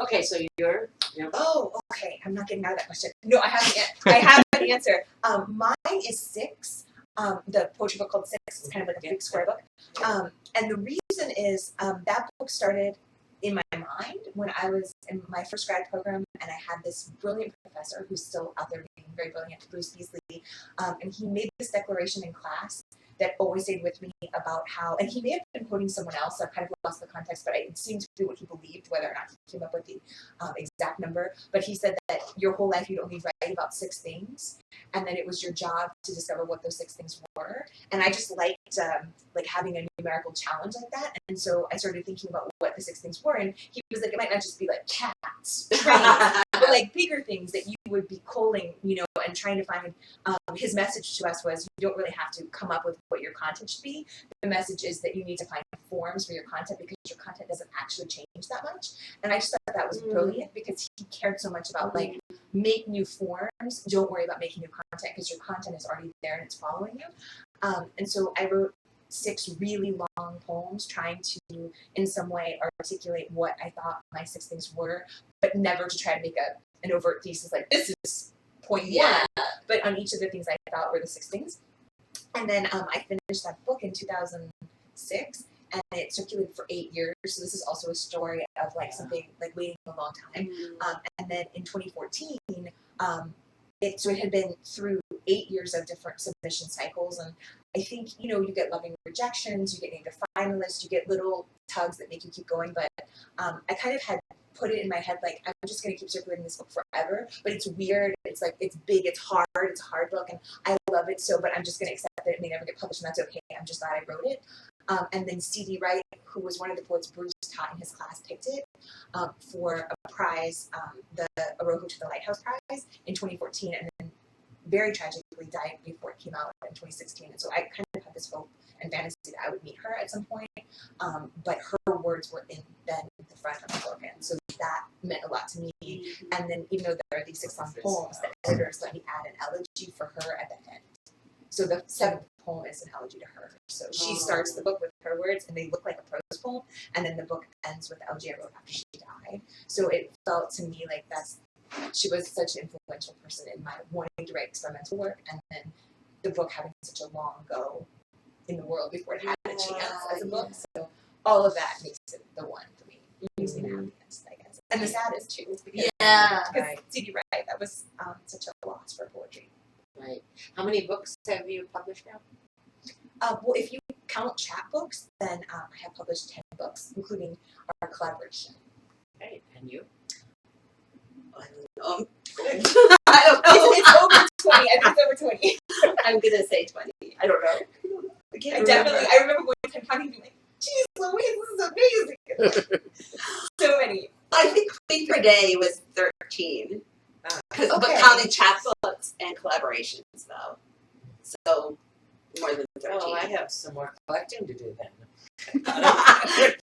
Okay, so you're. Oh, okay. I'm not getting out of that question. No, I have an answer. Mine is 6. The poetry book called 6 is kind of like a big square book. And the reason is that book started in my mind when I was in my first grad program, and I had this brilliant professor who's still out there being very brilliant, Bruce Beasley, and he made this declaration in class that always stayed with me about how, and he may have been quoting someone else, so I've kind of lost the context, but it seemed to be what he believed, whether or not he came up with the exact number. But he said that your whole life you'd only write about 6 things, and then it was your job to discover what those 6 things were. And I just liked like having a numerical challenge like that, and so I started thinking about what the 6 things were, and he was like, it might not just be like cats, trains, but like bigger things that you would be culling, and trying to find. His message to us was, you don't really have to come up with what your content should be. The message is that you need to find forms for your content, because your content doesn't actually change that much. And I just thought that was brilliant, because he cared so much about like, make new forms, don't worry about making new content, because your content is already there and it's following you. And so I wrote 6 really long poems trying to in some way articulate what I thought my 6 things were, but never to try to make an overt thesis like, this is point 1, but on each of the things I thought were the 6 things. And then I finished that book in 2006, and it circulated for 8 years. So this is also a story of like something like waiting a long time. And then in 2014, it had been through 8 years of different submission cycles. And I think, you get loving rejections, you get named a finalist, you get little tugs that make you keep going. But I kind of had put it in my head, like, I'm just going to keep circulating this book forever. But it's weird. It's like, it's big, it's hard, it's a hard book, and I love it so, but I'm just going to accept that it may never get published, and that's okay. I'm just glad I wrote it. And then C.D. Wright, who was one of the poets Bruce taught in his class, picked it for a prize, the Arohu to the Lighthouse Prize in 2014, and then very tragically died before it came out in 2016. And so I kind of had this hope and fantasy that I would meet her at some point, but her words were in the front of the organ, so that meant a lot to me. And then even though there are these 6 long poems, the editors let me add an elegy for her at the end. So the 7th poem is an elegy to her. So she starts the book with her words, and they look like a prose poem, and then the book ends with the elegy I wrote after she died. So it felt to me like she was such an influential person in my wanting to write experimental work, and then the book having such a long go in the world before it had a chance as a book. So all of that makes it the one for me. It makes me the happiest, I guess. And the saddest too, because C.D. Wright, that was such a loss for poetry. Right. How many books have you published now? Well, if you count chapbooks, then I have published 10 books, including our collaboration. Right. And you? It's over 20. I think it's over 20. I'm going to say 20. I don't know. I remember going to counting and being like, geez, Louise, this is amazing. So many. I think Queen per Day was 13. But counting chapbooks and collaborations, though. So, more than 13. Oh, I have some more collecting to do then.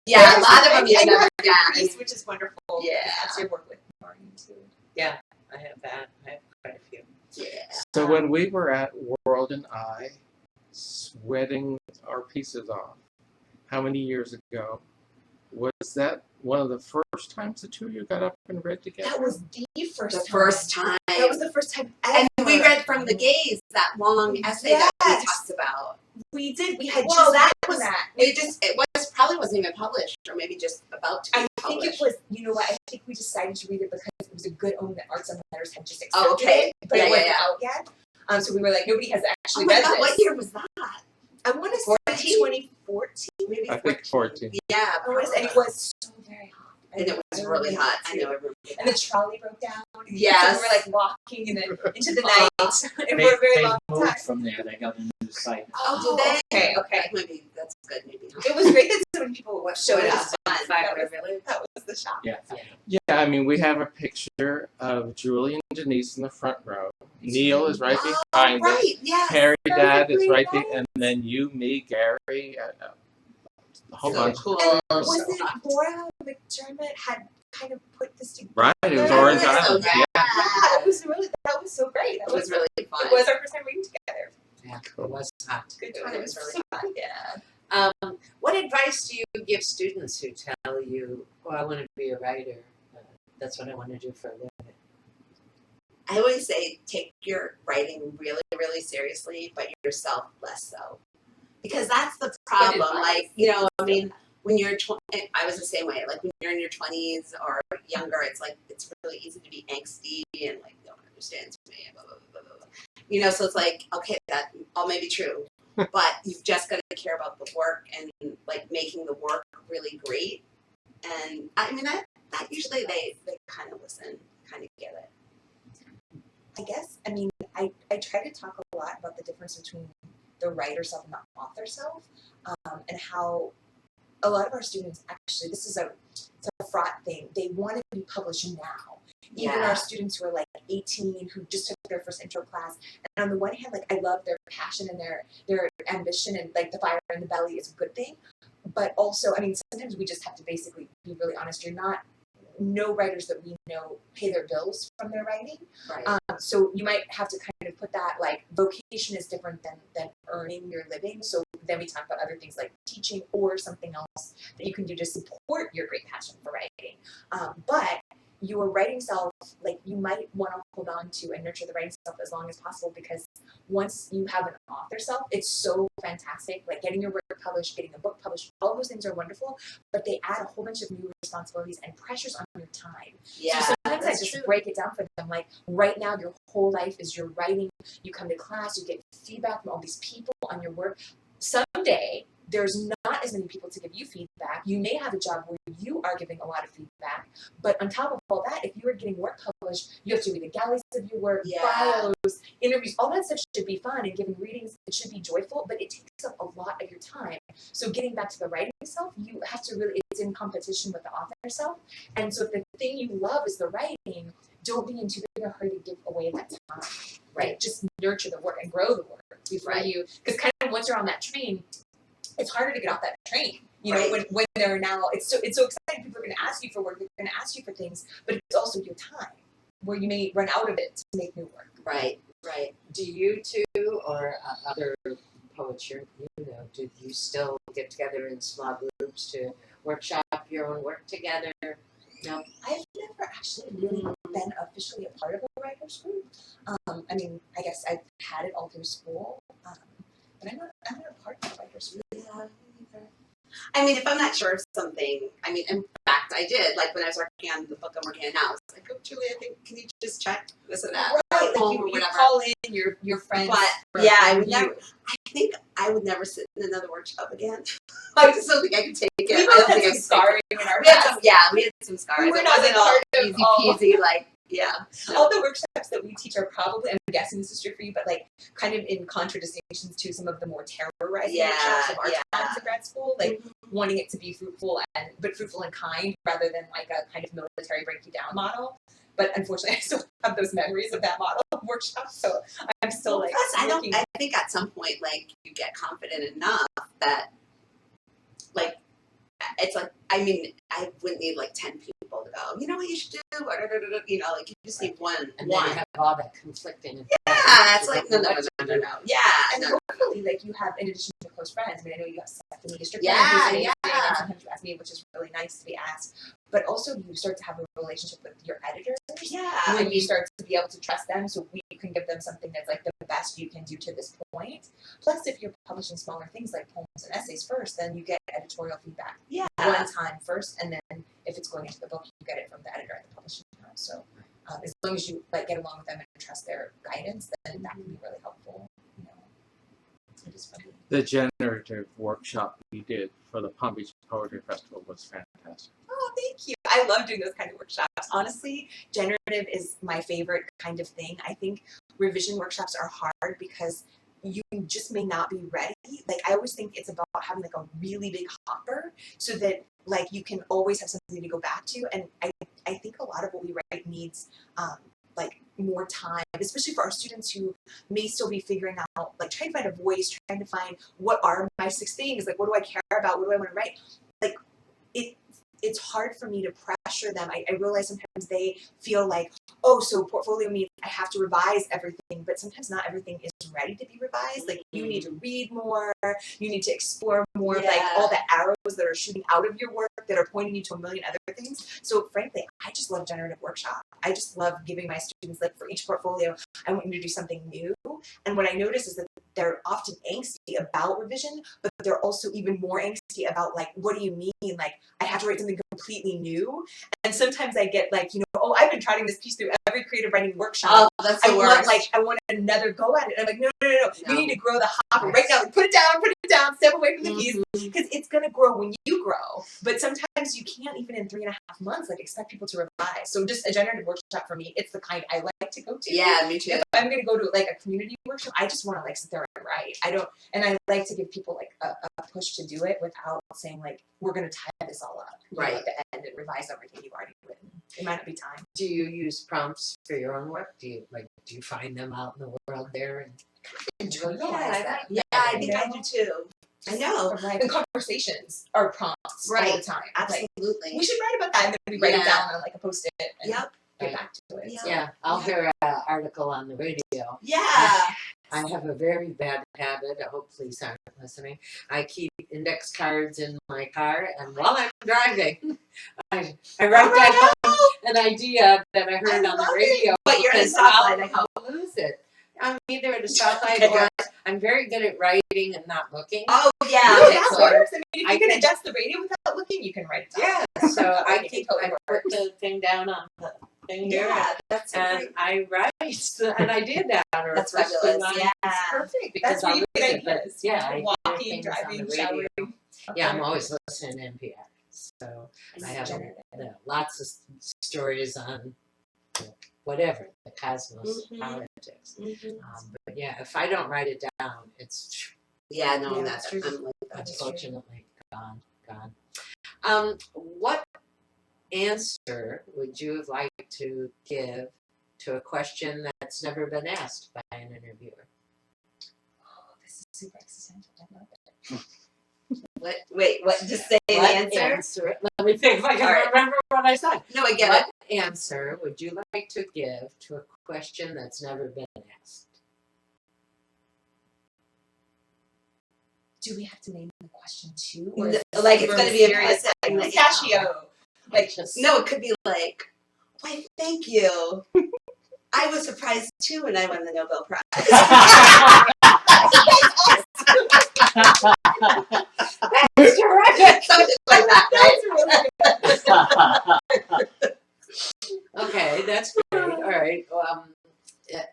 Yeah, a lot of them you never got. Which is wonderful. Yeah. That's your work with Maureen, too. Yeah, I have that. I have quite a few. Yeah. So when we were at World and I, sweating our pieces off, how many years ago, was that one of the first times the two of you got up and read together? That was the first time. That That was the first time ever. And we read From the Gaze, that long essay that we talked about. We did. We had Well, just that written was that. It probably wasn't even published, or maybe just about to be published. I think it was, you know what, I think we decided to read it because it was a good omen that Arts and Letters had just accepted it, but it wasn't out yet. So we were like, nobody has actually read this. What year was that? I want to say 2014, maybe. I think 14. Yeah, And it was so very hot. And it was really hot. I know. And the trolley broke down. Yes. So we were like walking and then into the night and for a very long moved time. from there. They got a new site. Oh, did they? Okay. Maybe that's good. Maybe not. It was great that so many people showed It up. was fun. That was the shock. Yeah. Yeah, I mean, we have a picture of Julie and Denise in the front row. Neil is right behind us. Right. Yes. Harry Dad is right nice. there, and then you, me, Gary, a whole So bunch. cool. And was it Laura McDermott had kind of put this together? Right, it was Yeah. Orange So Island. rad. Yeah. Yeah, it was really, that was so great. It was really fun. It was our first time reading together. Yeah, it was hot. Good It time. was really fun. Yeah. What advice do you give students who tell you, "Oh, I want to be a writer"? That's what I want to do for a living. I always say take your writing really, really seriously, but yourself less so. Because that's the problem. Like, you know, I mean, when you're I was the same way. Like when you're in your 20s or younger, it's like it's really easy to be angsty and like no one understands me, blah, blah, blah, blah, blah. You know, so it's like, okay, that all may be true, but you've just got to care about the work and like making the work really great. And I mean, that usually they kind of listen, kind of get it. I guess, I mean, I try to talk a lot about the difference between the writer self and the author self, and how a lot of our students actually, it's a fraught thing. They want to be published now. Even our students who are like 18, who just took their first intro class. And on the one hand, like I love their passion and their ambition and like the fire in the belly is a good thing. But also, I mean, sometimes we just have to basically be really honest. No writers that we know pay their bills from their writing. Right. So you might have to kind of put that, like, vocation is different than earning your living. So then we talk about other things like teaching or something else that you can do to support your great passion for writing. But your writing self, like, you might want to hold on to and nurture the writing self as long as possible, because once you have an author self, it's so fantastic. Like getting your work published, getting a book published, all those things are wonderful, but they add a whole bunch of new responsibilities and pressures on your time. Yeah, so sometimes I that's just true. break it down for them. Like right now, your whole life is your writing. You come to class, you get feedback from all these people on your work. Someday, there's not as many people to give you feedback. You may have a job where you are giving a lot of feedback, but on top of all that, if you are getting work published, you have to read the galleys of your work, bios, interviews, all that stuff should be fun, and giving readings, it should be joyful, but it takes up a lot of your time. So getting back to the writing self, you have to really, it's in competition with the author self. And so if the thing you love is the writing, don't be in too big a hurry to give away that time, right? Just nurture the work and grow the work before you, because kind of once you're on that train, it's harder to get off that train. You know, when they're now, it's so exciting. People are going to ask you for work. They're going to ask you for things, but it's also your time where you may run out of it to make new work. Right. Do you two or other poets you know, do you still get together in small groups to workshop your own work together? No. I've never actually really been officially a part of a writer's group. I mean, I guess I've had it all through school, but I'm not a part of a writer's group. Yeah. I mean, if I'm not sure of something, I mean, in fact, I did. Like when I was working on the book I'm working on now, I was like, "Oh, Julie, I think can you just check this or that?" Right, like or you whatever. call in your friends. But yeah, I would never. I think I would never sit in another workshop again. I just don't think I could take it. We I both don't had think I some could scarring in our We had past. some, we had some scars. We were It not wasn't part all of easy all- peasy. Like, All the workshops that we teach are probably, I'm guessing this is true for you, but like kind of in contradistinction to some of the more terrorizing workshops of our times in grad school, like wanting it to be fruitful but fruitful and kind rather than like a kind of military break you down model. But unfortunately, I still have those memories of that model of workshop, so I'm still like. Plus, I think at some point, like you get confident enough that, like, it's like, I mean, I wouldn't need like 10 people to go, you know what you should do, you know, like you just need one. And then you have all that conflicting. Yeah, it's like, no. Yeah, And hopefully, like, you have, in addition to close friends, I mean, I know you have Stephanie District. Yeah. And sometimes you ask me, which is really nice to be asked. But also, you start to have a relationship with your editors. Yeah. When you start to be able to trust them, so you can give them something that's like the best you can do to this point. Plus, if you're publishing smaller things like poems and essays first, then you get editorial feedback one time first, and then if it's going into the book, you get it from the editor at the publishing house. So as long as you like get along with them and trust their guidance, then that can be really helpful. You know, it is funny. The generative workshop we did for the Palm Beach Poetry Festival was fantastic. Oh, thank you. I love doing those kind of workshops. Honestly, generative is my favorite kind of thing. I think revision workshops are hard because you just may not be ready. Like, I always think it's about having like a really big hopper so that like you can always have something to go back to. And I think a lot of what we write needs like more time, especially for our students who may still be figuring out, like trying to find a voice, trying to find what are my 6 things, like what do I care about, what do I want to write. Like it's hard for me to pressure them. I realize sometimes they feel like, oh, so portfolio means I have to revise everything, but sometimes not everything is ready to be revised. Like you need to read more, you need to explore more, like all the arrows that are shooting out of your work that are pointing you to a million other things. So frankly, I just love generative workshop. I just love giving my students, like for each portfolio, I want you to do something new. And what I notice is that they're often angsty about revision, but they're also even more angsty about like, what do you mean? Like, I have to write something completely new. And sometimes I get like, oh, I've been trying this piece through every creative writing workshop. Oh, that's the worst. I want another go at it. And I'm like, no. You need to grow the hopper right now. Like, put it down, step away from the piece. Because it's going to grow when you grow. But sometimes you can't, even in 3.5 months, like expect people to revise. So just a generative workshop for me, it's the kind I like to go to. Yeah, me too. If I'm going to go to like a community workshop, I just want to like sit there and write. I like to give people like a push to do it without saying like, we're going to tie this all up. Right. At the end and revise everything you've already written. It might not be time. Do you use prompts for your own work? Do you find them out in the world there and Internalize that. Yeah, I think I do too. I know. And conversations are prompts all the time. Absolutely. We should write about that and then we write it down on like a post-it and get back to it. Yeah, I'll hear an article on the radio. Yeah. I have a very bad habit. I hope police aren't listening. I keep index cards in my car, and while I'm driving, I write down an idea that I heard on the radio. But you're in a stoplight. I'll lose it. I'm either at a stoplight or I'm very good at writing and not looking. Oh yeah, that works. I mean, if you I can can- adjust the radio without looking, you can write it down. Yeah, so I Totally put the thing down on the thing here. Yeah, that's so And great. I write, and I did that on our That's first fabulous. line. Yeah. It's perfect. Because That's where I'll you lose get it, but ideas. yeah, I hear Walking, things on driving, the radio. showering. Yeah, I'm always listening to NPR. So I have Generative. lots of stories on whatever, the cosmos, Mhm. politics. Mhm. But yeah, if I don't write it down, it's Yeah, no, Yeah, that's true. I'm like that. That's true. unfortunately gone. What answer would you have liked to give to a question that's never been asked by an interviewer? Oh, this is super existential. I love it. What? Just say the What answer. Let me think if I can All right. remember what I said. No, I get What answer would you like to give to a question that's never been asked? Do we have to name the question too? No, is it like, it's super gonna be a mysterious? person, like, Pistachio. Like, Just No, it could be like, why? Thank you. I was surprised too when I won the Nobel Prize. That's terrific. Something like that, right? that's really good. Okay, that's great. All right.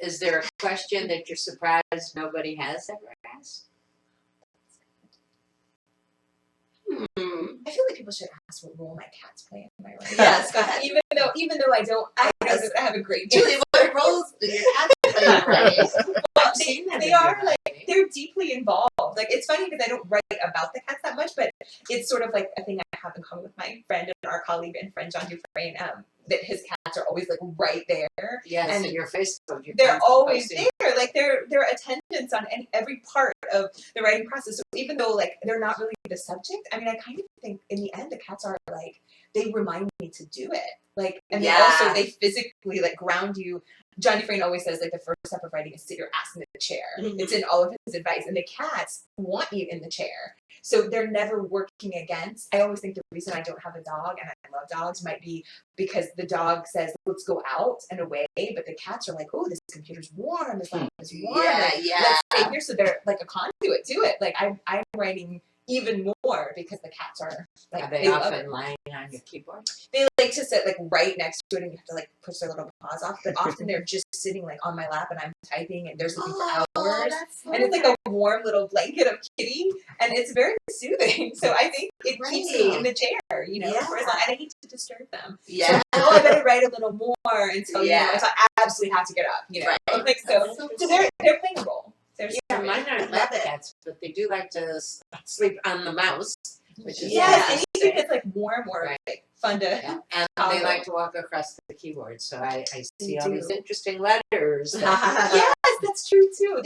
Is there a question that you're surprised nobody has ever asked? I feel like people should ask what role my cats play in my writing. Yes, go ahead. Even though I don't, I know that I have a great Julie, what roles do your cats play in writing? Well, seen them they in are your like writing. they're deeply involved. Like it's funny because I don't write about the cats that much, but it's sort of like a thing I have in common with my friend and our colleague and friend John Dufresne. That his cats are always like right there. Yes, and in your Facebook. You're They're always posting. there. Like they're attendants on every part of the writing process. So even though like they're not really the subject, I mean, I kind of think in the end the cats are like they remind me to do it. Like and Yeah. they physically like ground you. John Dufresne always says like the first step of writing is sit your ass in the chair. Mhm. It's in all of his advice, and the cats want you in the chair. So they're never working against. I always think the reason I don't have a dog, and I love dogs, might be because the dog says, let's go out and away, but the cats are like, oh, this computer's warm, this laptop is warm. Yeah, like, yeah. Let's stay here. So they're like a conduit to it. Like I'm writing even more because the cats are like, Are they love often it. lying on your keyboard? They like to sit like right next to it and you have to like push their little paws off, but often they're just sitting like on my lap and I'm typing and they're sleeping for hours. That's so And it's like a warm little blanket of kitty, and it's very soothing. So I think it keeps me in the chair, you know, for as long, and I hate to disturb them. Yeah. Oh, I better write a little more until you know, Yeah. until I absolutely have to get up, you know. Right. Like so they're playing a role. They're Yeah, mine I aren't love lap it. cats, but they do like to sleep on the mouse, which is yes, interesting. anything that's like warm or Right. like fun to. Yeah, and they Toggle. like to walk across the keyboard. So I see They all do. these interesting letters. that- Yes, that's true too.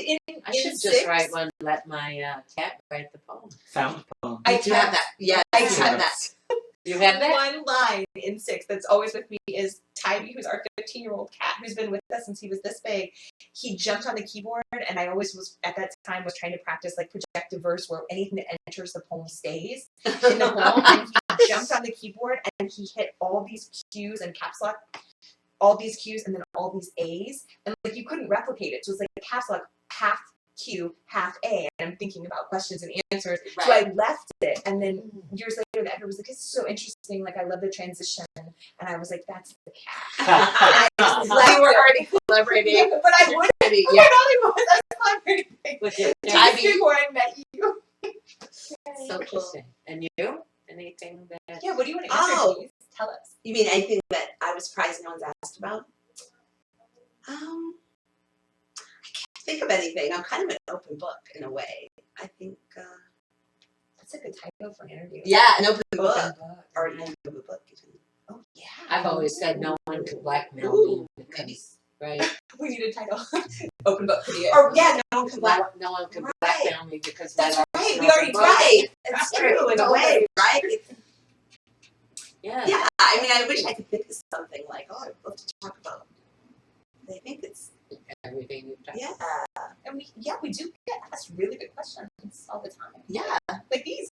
I should just write one. Let my cat write the poem. Found poem. I do have that. Yeah, I I do have that. You have that? One line in 6 that's always with me is Tybee, who's our 15-year-old cat, who's been with us since he was this big. He jumped on the keyboard, and I always was at that time was trying to practice like projective verse, where anything that enters the poem stays in the poem. And jumped on the keyboard and he hit all these Q's and caps lock, all these Q's and then all these A's, and like you couldn't replicate it. So it's like caps lock, half Q, half A, and I'm thinking about questions and answers. Right. So I left it, and then years later, the editor was like, "It's so interesting. Like I love the transition," and I was like, "That's the cat." We were already collaborating. But I wouldn't. Already, Yeah. yeah. I was collaborating With your Ivy. before I met you. So cool. interesting. And you? Anything that? Yeah. What do you want to answer? Oh. Please tell us. You mean anything that I was surprised no one's asked about? I can't think of anything. I'm kind of an open book in a way. I think, That's a good title for an interview. yeah, an open book. Open book. Or an end of a book, even. Oh yeah. I've always said no one could blackmail Ooh, me maybe. because, right? We need a title. Open book. Or, yeah, no one can black. No one could Right. blackmail me because That's my right, life's we an already open tried. book. Right. It's That's true in a way, right? It's, Yeah. yeah, I mean, I wish I could think of something like, oh, I'd love to talk about. I think it's, Everything you've done. yeah. And we do get asked really